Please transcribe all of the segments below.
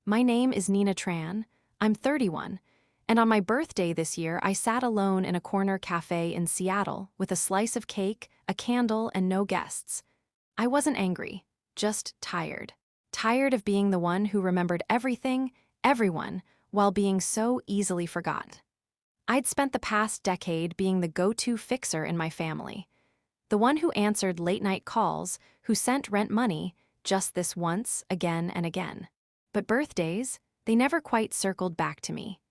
My name is Nina Tran. I'm 31, and on my birthday this year, I sat alone in a corner cafe in Seattle with a slice of cake, a candle, and no guests. I wasn't angry, just tired. Tired of being the one who remembered everything, everyone, while being so easily forgot. I'd spent the past decade being the go-to fixer in my family. The one who answered late-night calls, who sent rent money, just this once, again and again. But birthdays, they never quite circled back to me.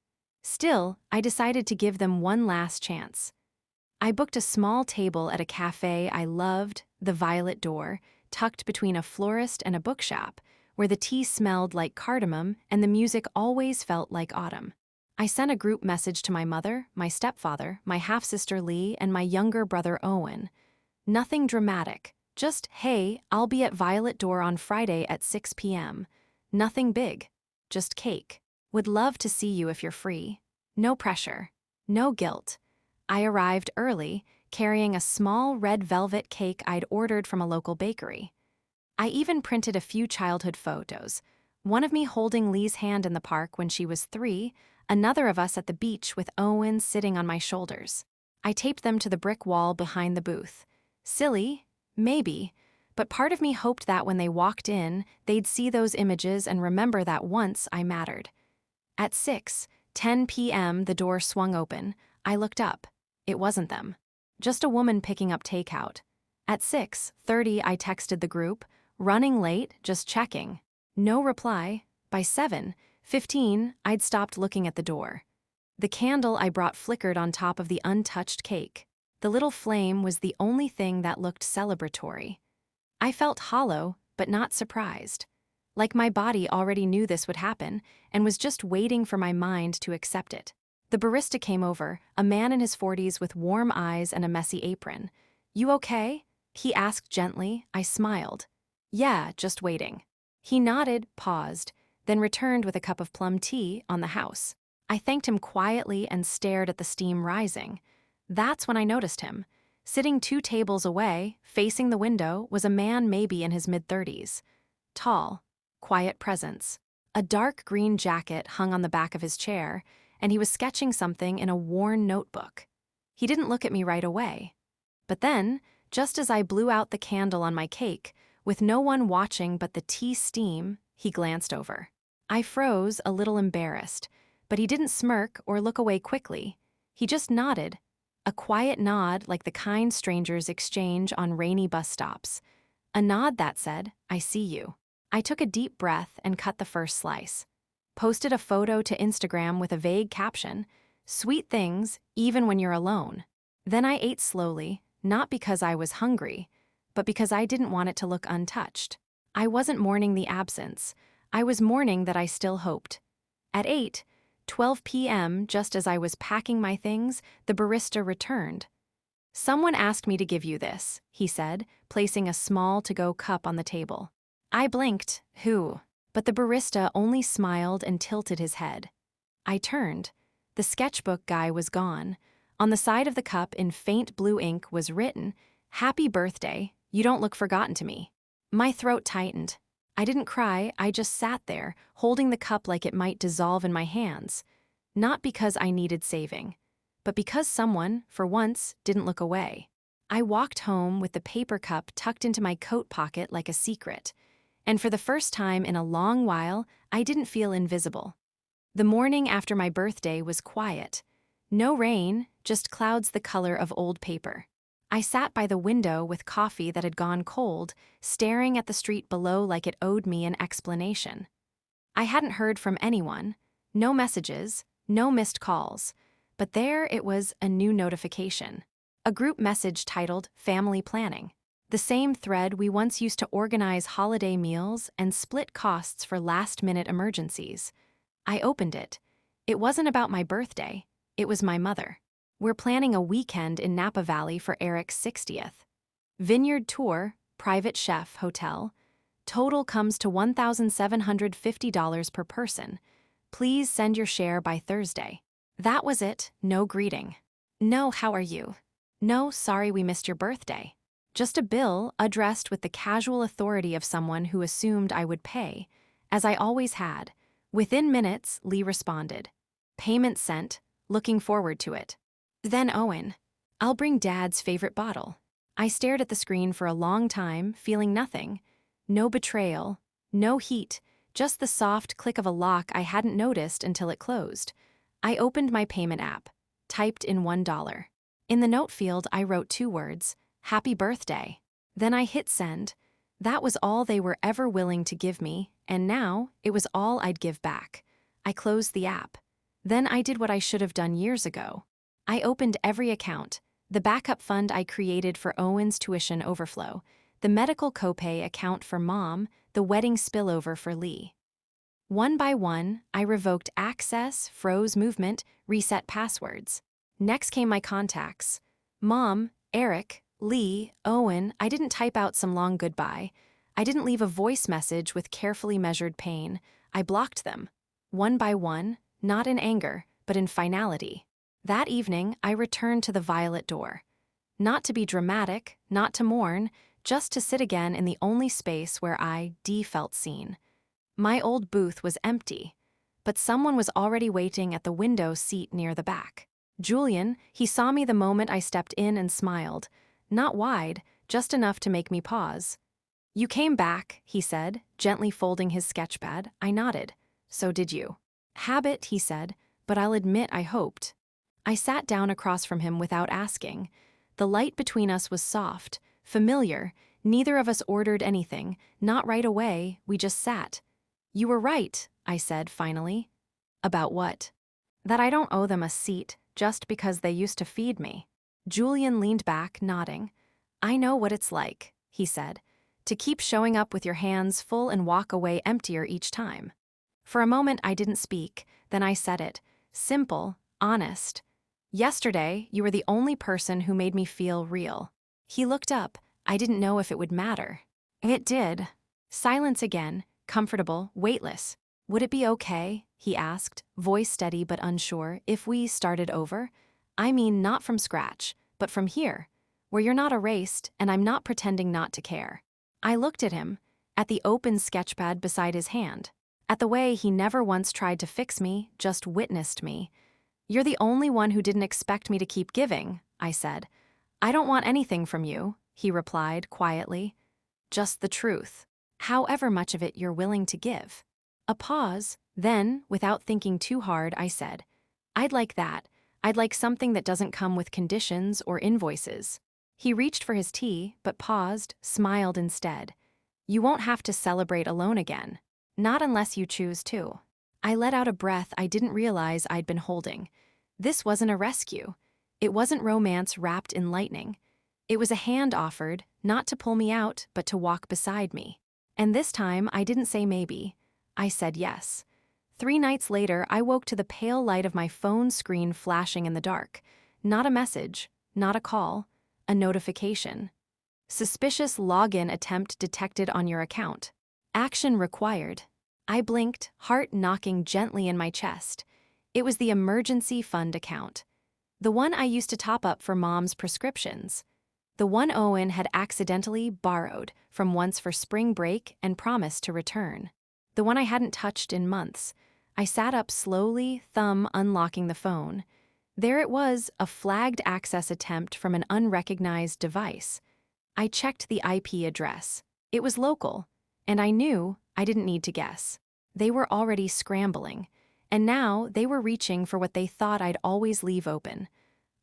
Still, I decided to give them one last chance. I booked a small table at a cafe I loved, the Violet Door, tucked between a florist and a bookshop, where the tea smelled like cardamom and the music always felt like autumn. I sent a group message to my mother, my stepfather, my half-sister Lee, and my younger brother Owen. Nothing dramatic, just, hey, I'll be at Violet Door on Friday at 6 p.m. Nothing big, just cake. Would love to see you if you're free. No pressure, no guilt. I arrived early, carrying a small red velvet cake I'd ordered from a local bakery. I even printed a few childhood photos, one of me holding Lee's hand in the park when she was 3, another of us at the beach with Owen sitting on my shoulders. I taped them to the brick wall behind the booth. Silly? Maybe. But part of me hoped that when they walked in, they'd see those images and remember that once I mattered. At 6:10 p.m., the door swung open. I looked up. It wasn't them. Just a woman picking up takeout. At 6:30, I texted the group, running late, just checking. No reply. By 7:15, I'd stopped looking at the door. The candle I brought flickered on top of the untouched cake. The little flame was the only thing that looked celebratory. I felt hollow, but not surprised. Like my body already knew this would happen and was just waiting for my mind to accept it. The barista came over, a man in his 40s with warm eyes and a messy apron. "You okay?" he asked gently. I smiled. "Yeah, just waiting." He nodded, paused, then returned with a cup of plum tea on the house. I thanked him quietly and stared at the steam rising. That's when I noticed him. Sitting 2 tables away, facing the window, was a man maybe in his mid-30s. Tall, quiet presence. A dark green jacket hung on the back of his chair, and he was sketching something in a worn notebook. He didn't look at me right away. But then, just as I blew out the candle on my cake, with no one watching but the tea steam, he glanced over. I froze, a little embarrassed, but he didn't smirk or look away quickly. He just nodded. A quiet nod like the kind strangers exchange on rainy bus stops. A nod that said, "I see you." I took a deep breath and cut the first slice. Posted a photo to Instagram with a vague caption, "Sweet things, even when you're alone." Then I ate slowly, not because I was hungry, but because I didn't want it to look untouched. I wasn't mourning the absence. I was mourning that I still hoped. At 8:12 p.m., just as I was packing my things, the barista returned. "Someone asked me to give you this," he said, placing a small to-go cup on the table. I blinked, who? But the barista only smiled and tilted his head. I turned. The sketchbook guy was gone. On the side of the cup in faint blue ink was written, "Happy birthday, you don't look forgotten to me." My throat tightened. I didn't cry, I just sat there, holding the cup like it might dissolve in my hands. Not because I needed saving, but because someone, for once, didn't look away. I walked home with the paper cup tucked into my coat pocket like a secret. And for the first time in a long while, I didn't feel invisible. The morning after my birthday was quiet. No rain, just clouds the color of old paper. I sat by the window with coffee that had gone cold, staring at the street below like it owed me an explanation. I hadn't heard from anyone, no messages, no missed calls, but there it was, a new notification. A group message titled "Family Planning." The same thread we once used to organize holiday meals and split costs for last-minute emergencies. I opened it. It wasn't about my birthday. It was my mother. "We're planning a weekend in Napa Valley for Eric's 60th. Vineyard tour, private chef, hotel. Total comes to $1,750 per person. Please send your share by Thursday." That was it, no greeting. No, "How are you?" No, "Sorry we missed your birthday." Just a bill addressed with the casual authority of someone who assumed I would pay, as I always had, Within minutes, Lee responded. Payment sent, looking forward to it. Then Owen. I'll bring Dad's favorite bottle. I stared at the screen for a long time, feeling nothing. No betrayal, no heat, just the soft click of a lock I hadn't noticed until it closed. I opened my payment app, typed in $1. In the note field, I wrote 2 words, Happy Birthday. Then I hit send. That was all they were ever willing to give me, and now it was all I'd give back. I closed the app. Then I did what I should have done years ago. I opened every account, the backup fund I created for Owen's tuition overflow, the medical copay account for Mom, the wedding spillover for Lee. One by one, I revoked access, froze movement, reset passwords. Next came my contacts. Mom, Eric, Lee, Owen. I didn't type out some long goodbye. I didn't leave a voice message with carefully measured pain. I blocked them. One by one, not in anger, but in finality. That evening, I returned to the violet door. Not to be dramatic, not to mourn, just to sit again in the only space where I felt seen. My old booth was empty, but someone was already waiting at the window seat near the back. Julian, he saw me the moment I stepped in and smiled. Not wide, just enough to make me pause. You came back, he said, gently folding his sketchpad. I nodded. So did you. Habit, he said, but I'll admit I hoped. I sat down across from him without asking. The light between us was soft, familiar. Neither of us ordered anything, not right away, we just sat. You were right, I said finally. About what? That I don't owe them a seat just because they used to feed me. Julian leaned back, nodding. I know what it's like, he said, to keep showing up with your hands full and walk away emptier each time. For a moment I didn't speak, then I said it. Simple, honest. Yesterday, you were the only person who made me feel real. He looked up. I didn't know if it would matter. It did. Silence again, comfortable, weightless. Would it be okay, he asked, voice steady but unsure, if we started over? I mean not from scratch, but from here, where you're not erased and I'm not pretending not to care. I looked at him, at the open sketchpad beside his hand, at the way he never once tried to fix me, just witnessed me. You're the only one who didn't expect me to keep giving, I said. I don't want anything from you, he replied quietly. Just the truth, however much of it you're willing to give. A pause, then, without thinking too hard, I said, I'd like that. I'd like something that doesn't come with conditions or invoices. He reached for his tea, but paused, smiled instead. You won't have to celebrate alone again. Not unless you choose to. I let out a breath I didn't realize I'd been holding. This wasn't a rescue. It wasn't romance wrapped in lightning. It was a hand offered, not to pull me out, but to walk beside me. And this time, I didn't say maybe. I said yes. 3 nights later, I woke to the pale light of my phone screen flashing in the dark. Not a message, not a call, a notification. Suspicious login attempt detected on your account. Action required. I blinked, heart knocking gently in my chest. It was the emergency fund account. The one I used to top up for Mom's prescriptions. The one Owen had accidentally borrowed from once for spring break and promised to return. The one I hadn't touched in months. I sat up slowly, thumb unlocking the phone. There it was, a flagged access attempt from an unrecognized device. I checked the IP address. It was local, and I knew I didn't need to guess. They were already scrambling, and now they were reaching for what they thought I'd always leave open.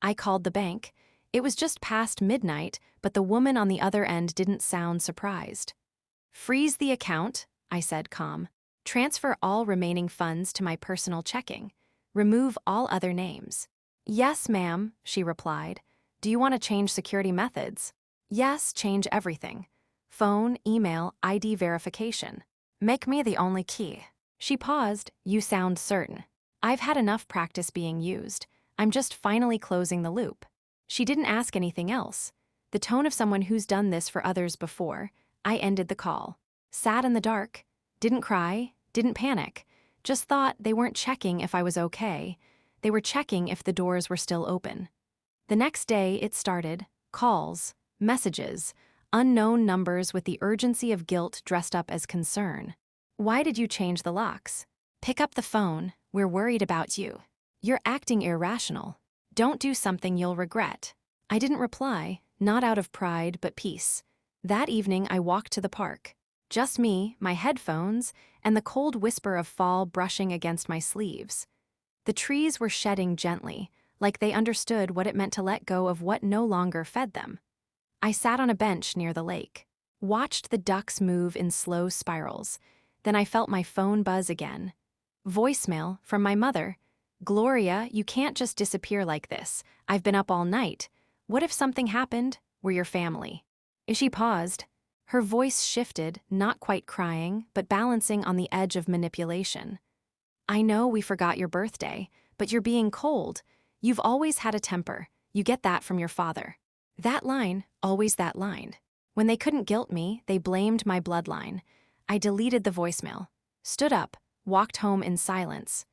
I called the bank. It was just past midnight, but the woman on the other end didn't sound surprised. Freeze the account, I said calm. Transfer all remaining funds to my personal checking. Remove all other names. Yes, ma'am, she replied. Do you want to change security methods? Yes, change everything. Phone, email, ID verification. Make me the only key. She paused. You sound certain. I've had enough practice being used. I'm just finally closing the loop. She didn't ask anything else. The tone of someone who's done this for others before. I ended the call. Sat in the dark. Didn't cry. Didn't panic. Just thought they weren't checking if I was okay. They were checking if the doors were still open. The next day it started. Calls. Messages. Unknown numbers with the urgency of guilt dressed up as concern. Why did you change the locks? Pick up the phone, we're worried about you. You're acting irrational. Don't do something you'll regret. I didn't reply, not out of pride but peace. That evening I walked to the park. Just me, my headphones, and the cold whisper of fall brushing against my sleeves. The trees were shedding gently, like they understood what it meant to let go of what no longer fed them. I sat on a bench near the lake, watched the ducks move in slow spirals. Then I felt my phone buzz again. Voicemail from my mother. "Gloria, you can't just disappear like this. I've been up all night. What if something happened? We're your family." She paused. Her voice shifted, not quite crying, but balancing on the edge of manipulation. "I know we forgot your birthday, but you're being cold. You've always had a temper. You get that from your father." That line, always that line. When they couldn't guilt me, they blamed my bloodline. I deleted the voicemail, stood up, walked home in silence.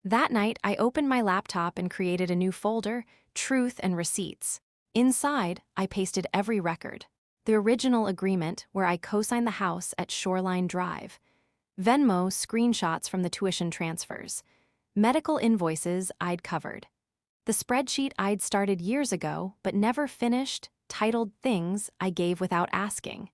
That night, I opened my laptop and created a new folder, Truth and Receipts. Inside, I pasted every record. The original agreement where I co-signed the house at Shoreline Drive. Venmo screenshots from the tuition transfers. Medical invoices I'd covered. The spreadsheet I'd started years ago but never finished, titled Things I Gave Without Asking.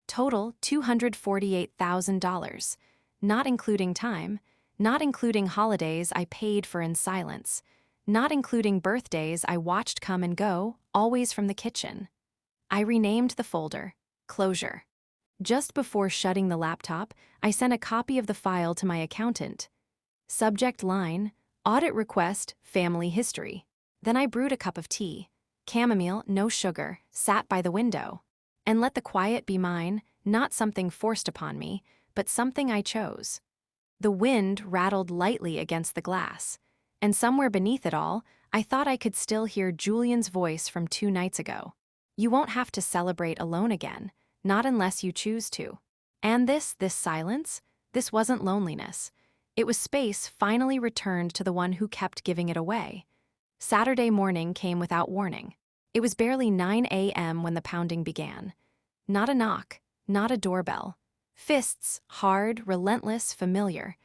Total $248,000. Not including time, not including holidays I paid for in silence, not including birthdays I watched come and go, always from the kitchen. I renamed the folder, Closure. Just before shutting the laptop, I sent a copy of the file to my accountant. Subject line, Audit Request, Family History. Then I brewed a cup of tea, chamomile, no sugar, sat by the window, and let the quiet be mine, not something forced upon me, but something I chose. The wind rattled lightly against the glass, and somewhere beneath it all, I thought I could still hear Julian's voice from 2 nights ago. "You won't have to celebrate alone again, not unless you choose to." And this silence, this wasn't loneliness. It was space finally returned to the one who kept giving it away. Saturday morning came without warning. It was barely 9 a.m. when the pounding began. Not a knock, not a doorbell. Fists, hard, relentless, familiar.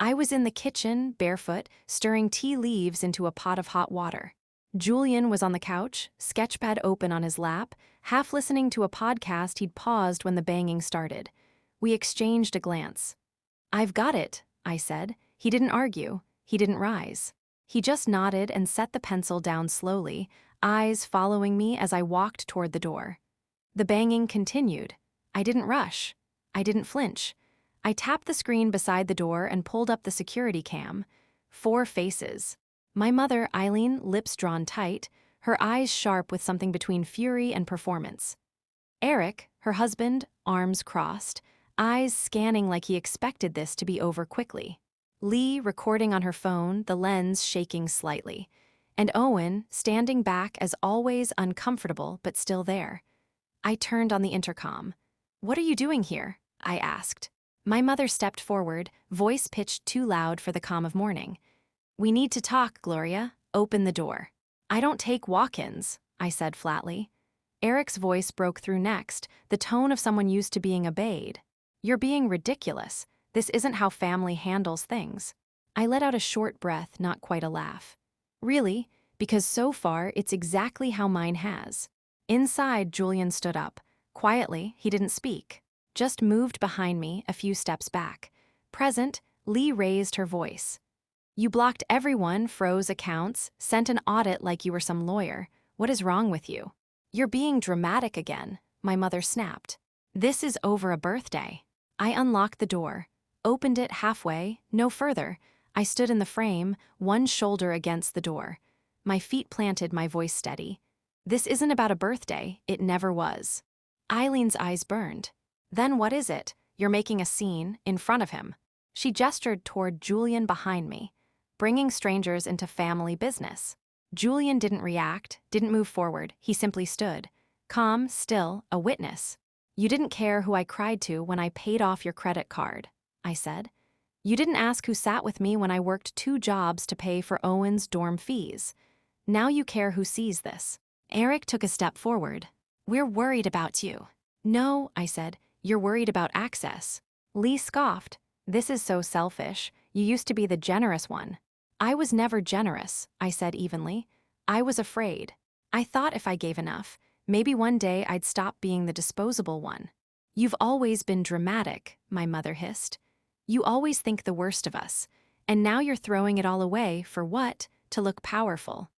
I was in the kitchen, barefoot, stirring tea leaves into a pot of hot water. Julian was on the couch, sketchpad open on his lap, half listening to a podcast he'd paused when the banging started. We exchanged a glance. "I've got it," I said. He didn't argue. He didn't rise. He just nodded and set the pencil down slowly, eyes following me as I walked toward the door. The banging continued. I didn't rush. I didn't flinch. I tapped the screen beside the door and pulled up the security cam. 4 faces. My mother, Eileen, lips drawn tight, her eyes sharp with something between fury and performance. Eric, her husband, arms crossed, eyes scanning like he expected this to be over quickly. Lee, recording on her phone, the lens shaking slightly. And Owen, standing back as always, uncomfortable but still there. I turned on the intercom. "What are you doing here?" I asked. My mother stepped forward, voice pitched too loud for the calm of morning. "We need to talk, Gloria. Open the door." "I don't take walk-ins," I said flatly. Eric's voice broke through next, the tone of someone used to being obeyed. "You're being ridiculous. This isn't how family handles things." I let out a short breath, not quite a laugh. "Really? Because so far, it's exactly how mine has." Inside, Julian stood up. Quietly, he didn't speak. Just moved behind me, a few steps back. Present, Lee raised her voice. "You blocked everyone, froze accounts, sent an audit like you were some lawyer. What is wrong with you?" "You're being dramatic again," my mother snapped. "This is over a birthday." I unlocked the door, opened it halfway, no further. I stood in the frame, one shoulder against the door. My feet planted, my voice steady. "This isn't about a birthday, it never was." Eileen's eyes burned. "Then what is it? You're making a scene, in front of him." She gestured toward Julian behind me, bringing strangers into family business. Julian didn't react, didn't move forward, he simply stood. Calm, still, a witness. "You didn't care who I cried to when I paid off your credit card," I said. "You didn't ask who sat with me when I worked 2 jobs to pay for Owen's dorm fees. Now you care who sees this." Eric took a step forward. "We're worried about you." "No," I said, "you're worried about access." Lee scoffed. "This is so selfish. You used to be the generous one. I was never generous, I said evenly. I was afraid. I thought if I gave enough, maybe one day I'd stop being the disposable one. You've always been dramatic, my mother hissed. You always think the worst of us. And now you're throwing it all away for what? To look powerful.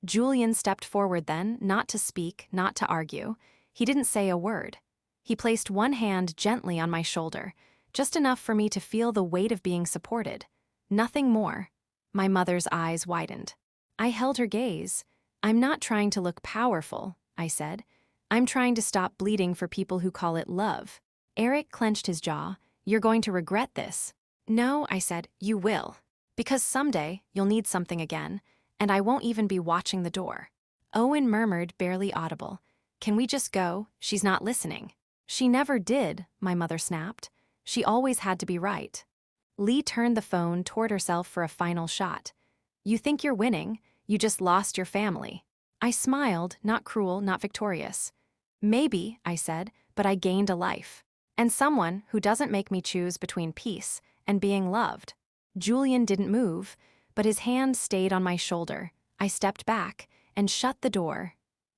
Julian stepped forward then, not to speak, not to argue. He didn't say a word. He placed one hand gently on my shoulder, just enough for me to feel the weight of being supported. Nothing more. My mother's eyes widened. I held her gaze. I'm not trying to look powerful, I said. I'm trying to stop bleeding for people who call it love. Eric clenched his jaw. You're going to regret this. No, I said, you will. Because someday you'll need something again, and I won't even be watching the door. Owen murmured, barely audible. Can we just go? She's not listening. She never did, my mother snapped. She always had to be right. Lee turned the phone toward herself for a final shot. You think you're winning, you just lost your family. I smiled, not cruel, not victorious. Maybe, I said, but I gained a life. And someone who doesn't make me choose between peace and being loved. Julian didn't move, but his hand stayed on my shoulder. I stepped back and shut the door.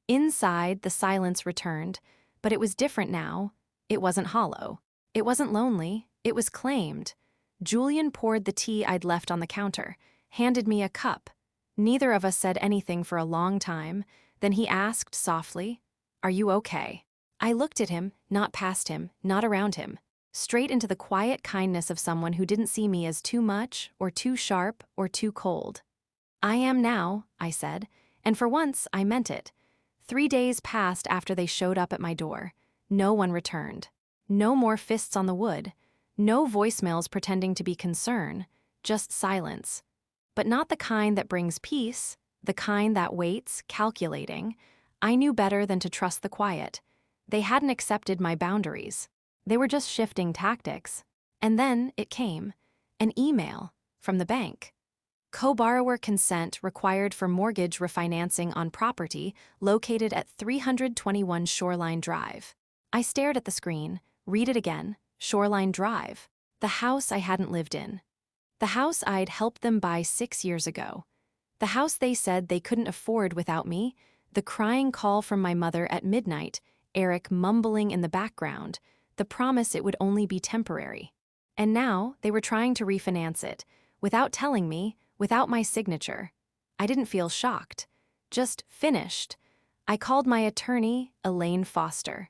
Inside, the silence returned, but it was different now. It wasn't hollow. It wasn't lonely. It was claimed. Julian poured the tea I'd left on the counter, handed me a cup. Neither of us said anything for a long time. Then he asked softly, "Are you okay?" I looked at him, not past him, not around him, straight into the quiet kindness of someone who didn't see me as too much, or too sharp, or too cold. I am now, I said, and for once I meant it. 3 days passed after they showed up at my door. No one returned. No more fists on the wood. No voicemails pretending to be concern. Just silence. But not the kind that brings peace, the kind that waits, calculating. I knew better than to trust the quiet. They hadn't accepted my boundaries. They were just shifting tactics. And then it came. An email from the bank. Co-borrower consent required for mortgage refinancing on property located at 321 Shoreline Drive. I stared at the screen. Read it again. Shoreline Drive. The house I hadn't lived in. The house I'd helped them buy 6 years ago. The house they said they couldn't afford without me. The crying call from my mother at midnight, Eric mumbling in the background, the promise it would only be temporary. And now they were trying to refinance it, without telling me, without my signature. I didn't feel shocked, just finished. I called my attorney, Elaine Foster.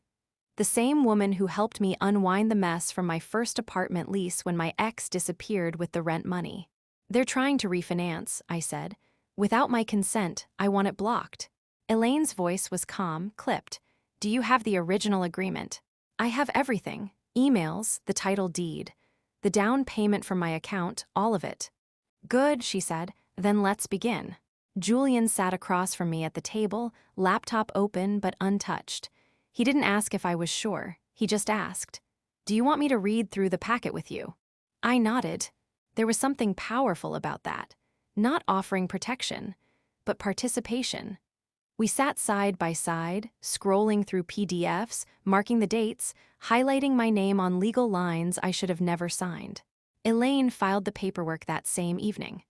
The same woman who helped me unwind the mess from my first apartment lease when my ex disappeared with the rent money. They're trying to refinance, I said. Without my consent, I want it blocked. Elaine's voice was calm, clipped. Do you have the original agreement? I have everything. Emails, the title deed, the down payment from my account, all of it. Good, she said. Then let's begin. Julian sat across from me at the table, laptop open but untouched. He didn't ask if I was sure. He just asked, "Do you want me to read through the packet with you?" I nodded. There was something powerful about that. Not offering protection, but participation. We sat side by side, scrolling through PDFs, marking the dates, highlighting my name on legal lines I should have never signed. Elaine filed the paperwork that same evening.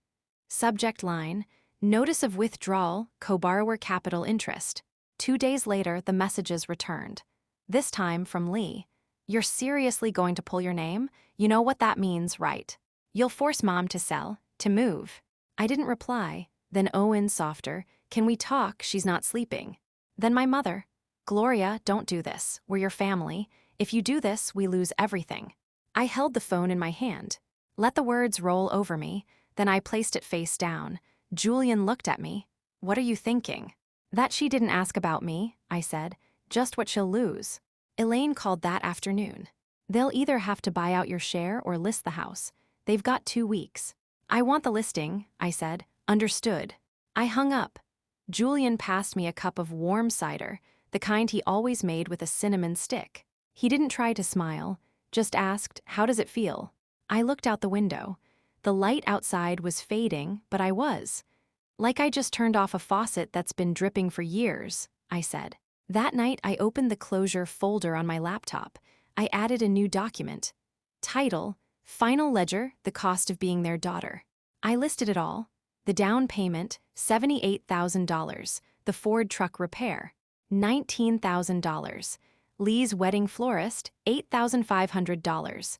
Subject line, Notice of Withdrawal, Co-borrower Capital Interest. 2 days later, the messages returned. This time from Lee. You're seriously going to pull your name? You know what that means, right? You'll force Mom to sell, to move. I didn't reply. Then Owen, softer, Can we talk? She's not sleeping. Then my mother. Gloria, don't do this. We're your family. If you do this, we lose everything. I held the phone in my hand. Let the words roll over me. Then I placed it face down. Julian looked at me. What are you thinking? That she didn't ask about me, I said. Just what she'll lose. Elaine called that afternoon. They'll either have to buy out your share or list the house. They've got 2 weeks. I want the listing, I said. Understood. I hung up. Julian passed me a cup of warm cider, the kind he always made with a cinnamon stick. He didn't try to smile, just asked, "How does it feel?" I looked out the window. The light outside was fading, but I was. Like I just turned off a faucet that's been dripping for years, I said. That night, I opened the closure folder on my laptop. I added a new document. Title, Final ledger, the cost of being their daughter. I listed it all. The down payment, $78,000. The Ford truck repair, $19,000. Lee's wedding florist, $8,500.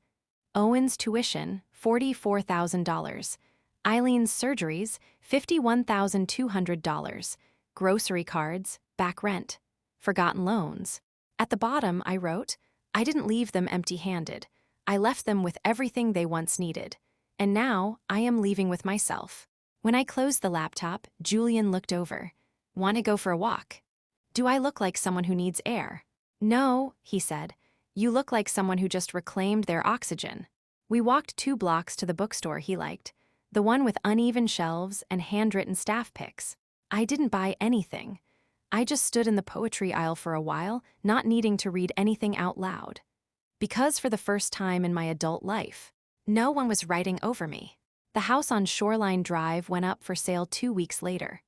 Owen's tuition, $44,000. Eileen's surgeries, $51,200. Grocery cards, back rent. Forgotten loans. At the bottom, I wrote, I didn't leave them empty-handed. I left them with everything they once needed. And now, I am leaving with myself. When I closed the laptop, Julian looked over. Want to go for a walk? Do I look like someone who needs air? No, he said. You look like someone who just reclaimed their oxygen. We walked 2 blocks to the bookstore he liked, the one with uneven shelves and handwritten staff picks. I didn't buy anything. I just stood in the poetry aisle for a while, not needing to read anything out loud. Because for the first time in my adult life, no one was writing over me. The house on Shoreline Drive went up for sale 2 weeks later.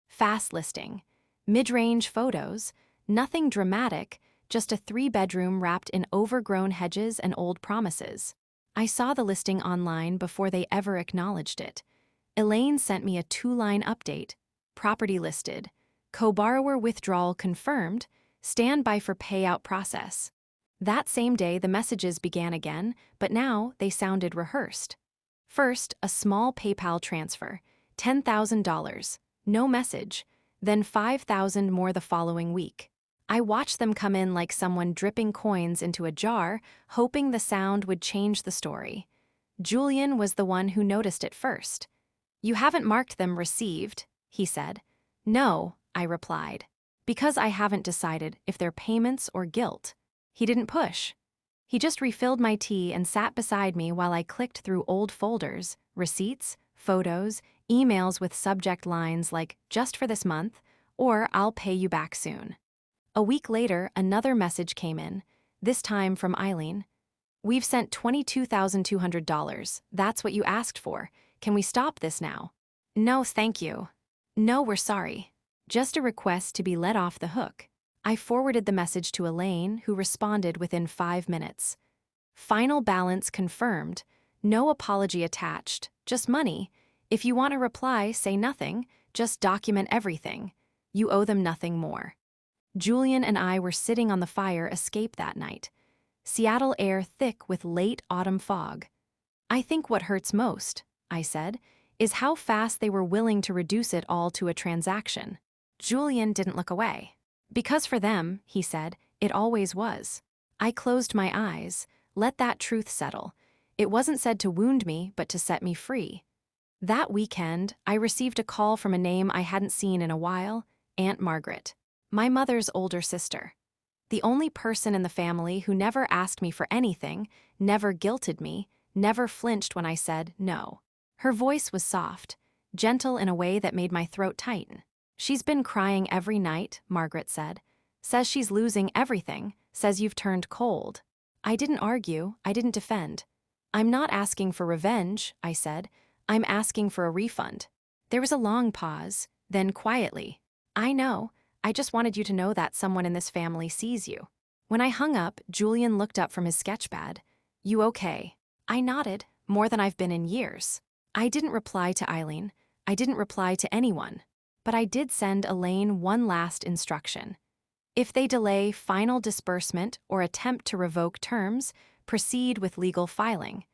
Fast listing. Mid-range photos. Nothing dramatic, just a 3-bedroom wrapped in overgrown hedges and old promises. I saw the listing online before they ever acknowledged it. Elaine sent me a 2-line update. Property listed. Co-borrower withdrawal confirmed. Standby for payout process. That same day, the messages began again, but now they sounded rehearsed. First, a small PayPal transfer, $10,000. No message. Then $5,000 more the following week. I watched them come in like someone dripping coins into a jar, hoping the sound would change the story. Julian was the one who noticed it first. You haven't marked them received, he said. No, I replied. Because I haven't decided if they're payments or guilt. He didn't push. He just refilled my tea and sat beside me while I clicked through old folders, receipts, photos, emails with subject lines like, just for this month, or I'll pay you back soon. A week later, another message came in, this time from Eileen. We've sent $22,200. That's what you asked for. Can we stop this now? No, thank you. No, we're sorry. Just a request to be let off the hook. I forwarded the message to Elaine, who responded within 5 minutes. Final balance confirmed. No apology attached, just money. If you want a reply, say nothing, just document everything. You owe them nothing more. Julian and I were sitting on the fire escape that night. Seattle air thick with late autumn fog. I think what hurts most, I said, is how fast they were willing to reduce it all to a transaction. Julian didn't look away. Because for them, he said, it always was. I closed my eyes, let that truth settle. It wasn't said to wound me, but to set me free. That weekend, I received a call from a name I hadn't seen in a while, Aunt Margaret, my mother's older sister. The only person in the family who never asked me for anything, never guilted me, never flinched when I said no. Her voice was soft, gentle in a way that made my throat tighten. She's been crying every night, Margaret said. Says she's losing everything, says you've turned cold. I didn't argue, I didn't defend. I'm not asking for revenge, I said. I'm asking for a refund. There was a long pause, then quietly. I know, I just wanted you to know that someone in this family sees you. When I hung up, Julian looked up from his sketchpad. You okay? I nodded, more than I've been in years. I didn't reply to Eileen. I didn't reply to anyone. But I did send Elaine one last instruction. If they delay final disbursement or attempt to revoke terms, proceed with legal filing.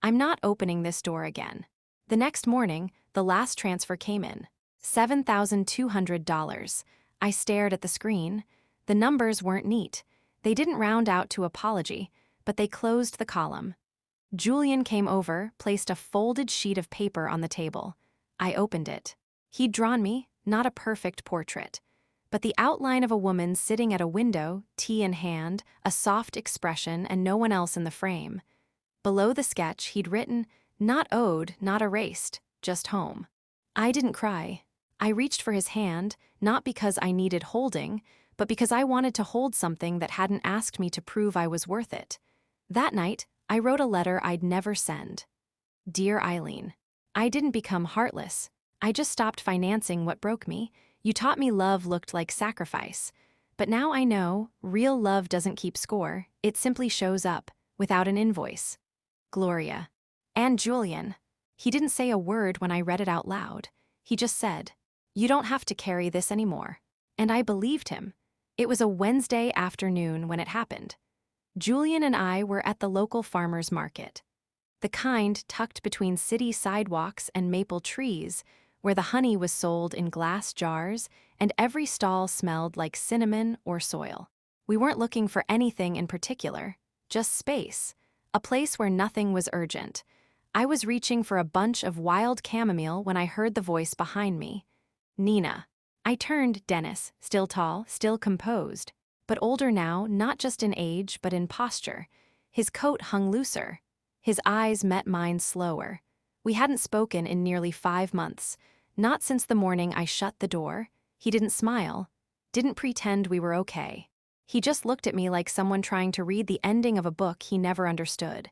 I'm not opening this door again. The next morning, the last transfer came in. $7,200. I stared at the screen. The numbers weren't neat. They didn't round out to apology, but they closed the column. Julian came over, placed a folded sheet of paper on the table. I opened it. He'd drawn me, not a perfect portrait, but the outline of a woman sitting at a window, tea in hand, a soft expression, and no one else in the frame. Below the sketch, he'd written, not owed, not erased, just home. I didn't cry. I reached for his hand, not because I needed holding, but because I wanted to hold something that hadn't asked me to prove I was worth it. That night, I wrote a letter I'd never send. Dear Eileen, I didn't become heartless. I just stopped financing what broke me. You taught me love looked like sacrifice. But now I know real love doesn't keep score. It simply shows up, without an invoice. Gloria. And Julian. He didn't say a word when I read it out loud. He just said, "You don't have to carry this anymore." And I believed him. It was a Wednesday afternoon when it happened. Julian and I were at the local farmer's market. The kind tucked between city sidewalks and maple trees, where the honey was sold in glass jars and every stall smelled like cinnamon or soil. We weren't looking for anything in particular, just space, a place where nothing was urgent. I was reaching for a bunch of wild chamomile when I heard the voice behind me. Nina. I turned. Dennis, still tall, still composed, but older now, not just in age but in posture. His coat hung looser. His eyes met mine slower. We hadn't spoken in nearly 5 months, not since the morning I shut the door. He didn't smile, didn't pretend we were okay. He just looked at me like someone trying to read the ending of a book he never understood.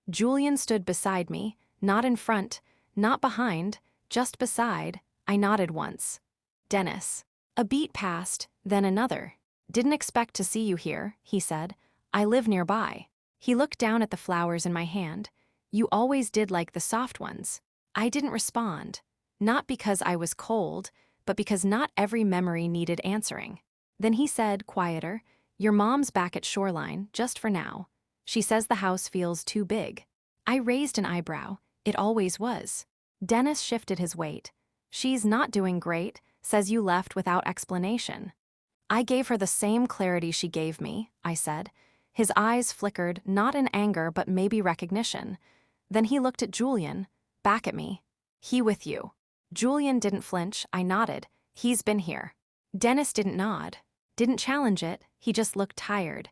Julian stood beside me, not in front, not behind, just beside. I nodded once. Dennis. A beat passed, then another. "Didn't expect to see you here," he said. "I live nearby." He looked down at the flowers in my hand. "You always did like the soft ones." I didn't respond. Not because I was cold, but because not every memory needed answering. Then he said, quieter, "Your mom's back at Shoreline, just for now. She says the house feels too big." I raised an eyebrow. It always was. Dennis shifted his weight. "She's not doing great, says you left without explanation." I gave her the same clarity she gave me, I said. His eyes flickered, not in anger but maybe recognition. Then he looked at Julian, back at me. "He with you." Julian didn't flinch. I nodded. "He's been here." Dennis didn't nod, didn't challenge it. He just looked tired.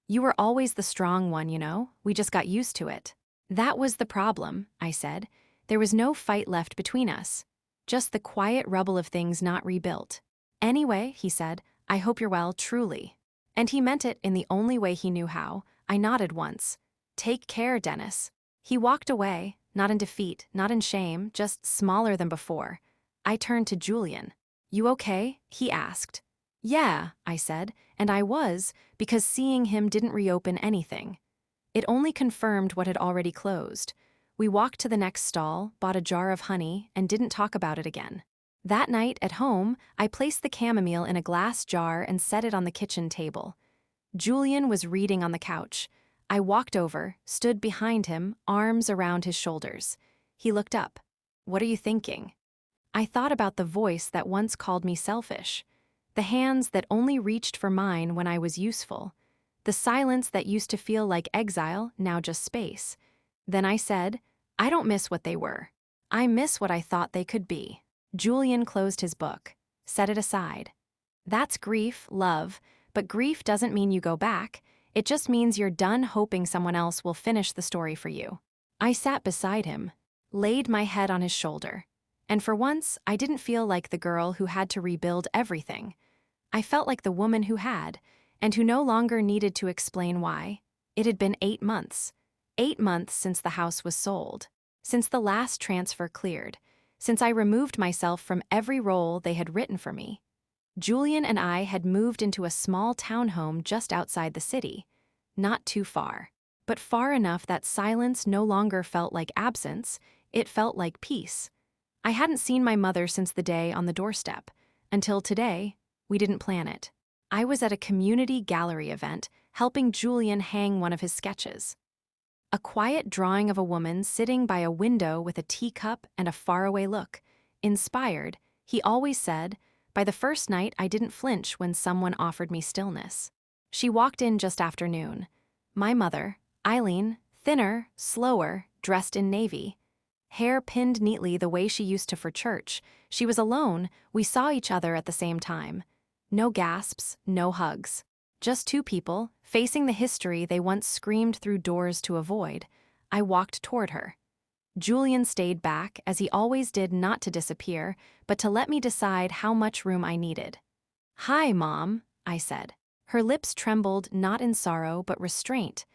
"You were always the strong one, you know. We just got used to it." That was the problem, I said. There was no fight left between us. Just the quiet rubble of things not rebuilt. "Anyway," he said, "I hope you're well, truly." And he meant it in the only way he knew how. I nodded once. "Take care, Dennis." He walked away, not in defeat, not in shame, just smaller than before. I turned to Julian. "You okay?" he asked. "Yeah," I said, and I was, because seeing him didn't reopen anything. It only confirmed what had already closed. We walked to the next stall, bought a jar of honey, and didn't talk about it again. That night, at home, I placed the chamomile in a glass jar and set it on the kitchen table. Julian was reading on the couch. I walked over, stood behind him, arms around his shoulders. He looked up. "What are you thinking?" I thought about the voice that once called me selfish, the hands that only reached for mine when I was useful, the silence that used to feel like exile, now just space. Then I said, "I don't miss what they were. I miss what I thought they could be." Julian closed his book, set it aside. "That's grief, love, but grief doesn't mean you go back. It just means you're done hoping someone else will finish the story for you." I sat beside him, laid my head on his shoulder, and for once I didn't feel like the girl who had to rebuild everything. I felt like the woman who had, and who no longer needed to explain why. It had been 8 months. 8 months since the house was sold, since the last transfer cleared, since I removed myself from every role they had written for me. Julian and I had moved into a small townhome just outside the city, not too far, but far enough that silence no longer felt like absence, it felt like peace. I hadn't seen my mother since the day on the doorstep. Until today, we didn't plan it. I was at a community gallery event, helping Julian hang one of his sketches. A quiet drawing of a woman sitting by a window with a teacup and a faraway look. Inspired, he always said, by the first night I didn't flinch when someone offered me stillness. She walked in just after noon. My mother, Eileen, thinner, slower, dressed in navy. Hair pinned neatly the way she used to for church. She was alone. We saw each other at the same time. No gasps, no hugs. Just 2 people, facing the history they once screamed through doors to avoid. I walked toward her. Julian stayed back, as he always did, not to disappear, but to let me decide how much room I needed. "Hi, Mom," I said. Her lips trembled, not in sorrow, but restraint.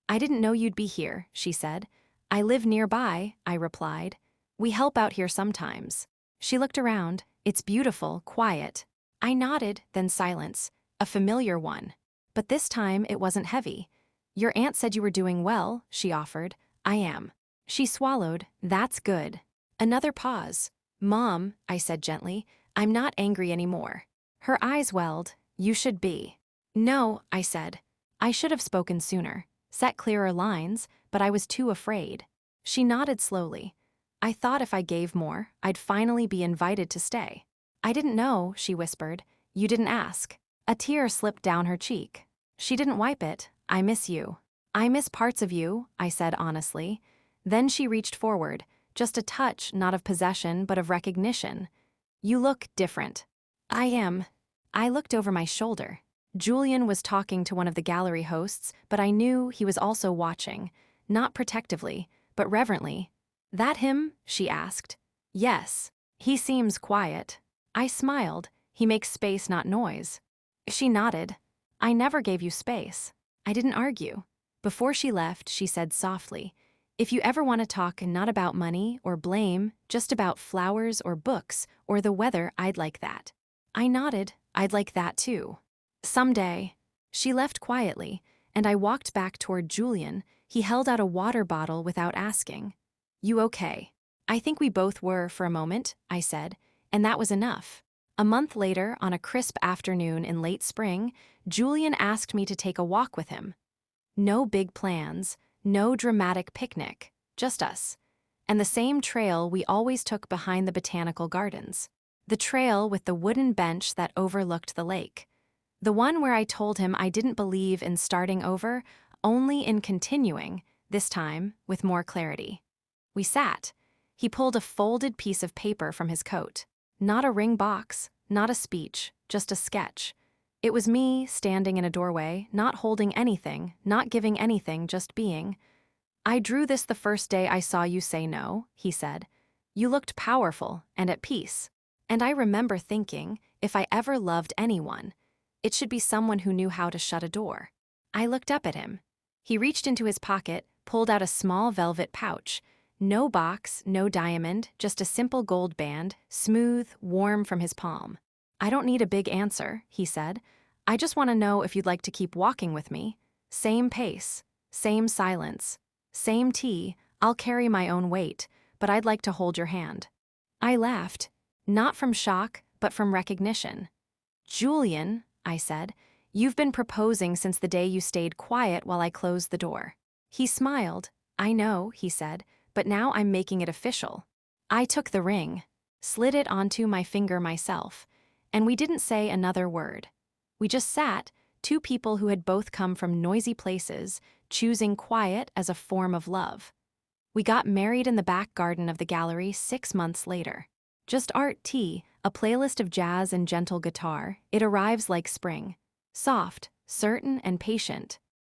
"I didn't know you'd be here," she said. "I live nearby," I replied. "We help out here sometimes." She looked around. "It's beautiful, quiet." I nodded, then silence, a familiar one. But this time it wasn't heavy. "Your aunt said you were doing well," she offered. "I am." She swallowed. That's good. Another pause. Mom, I said gently, I'm not angry anymore. Her eyes welled. You should be. No, I said. I should have spoken sooner, set clearer lines, but I was too afraid. She nodded slowly. I thought if I gave more, I'd finally be invited to stay. I didn't know, she whispered. You didn't ask. A tear slipped down her cheek. She didn't wipe it. I miss you. I miss parts of you, I said honestly. Then she reached forward, just a touch not of possession but of recognition. You look different. I am. I looked over my shoulder. Julian was talking to one of the gallery hosts, but I knew he was also watching, not protectively, but reverently. That him? She asked. Yes. He seems quiet. I smiled. He makes space, not noise. She nodded. I never gave you space. I didn't argue. Before she left, she said softly, if you ever want to talk not about money or blame, just about flowers or books or the weather, I'd like that. I nodded. I'd like that too. Someday. She left quietly, and I walked back toward Julian. He held out a water bottle without asking. You okay? I think we both were for a moment, I said, and that was enough. A month later, on a crisp afternoon in late spring, Julian asked me to take a walk with him. No big plans, no dramatic picnic, just us. And the same trail we always took behind the botanical gardens. The trail with the wooden bench that overlooked the lake. The one where I told him I didn't believe in starting over, only in continuing, this time with more clarity. We sat. He pulled a folded piece of paper from his coat. Not a ring box, not a speech, just a sketch. It was me standing in a doorway, not holding anything, not giving anything, just being. I drew this the first day I saw you say no, he said. You looked powerful and at peace. And I remember thinking, if I ever loved anyone, it should be someone who knew how to shut a door. I looked up at him. He reached into his pocket, pulled out a small velvet pouch. No box, no diamond, just a simple gold band, smooth, warm from his palm. I don't need a big answer, he said. I just want to know if you'd like to keep walking with me. Same pace, same silence, same tea. I'll carry my own weight, but I'd like to hold your hand. I laughed, not from shock, but from recognition. Julian, I said, you've been proposing since the day you stayed quiet while I closed the door. He smiled. I know, he said, but now I'm making it official. I took the ring, slid it onto my finger myself, and we didn't say another word. We just sat, two people who had both come from noisy places, choosing quiet as a form of love. We got married in the back garden of the gallery 6 months later. Just art, tea, a playlist of jazz and gentle guitar. It arrives like spring. Soft, certain, and patient.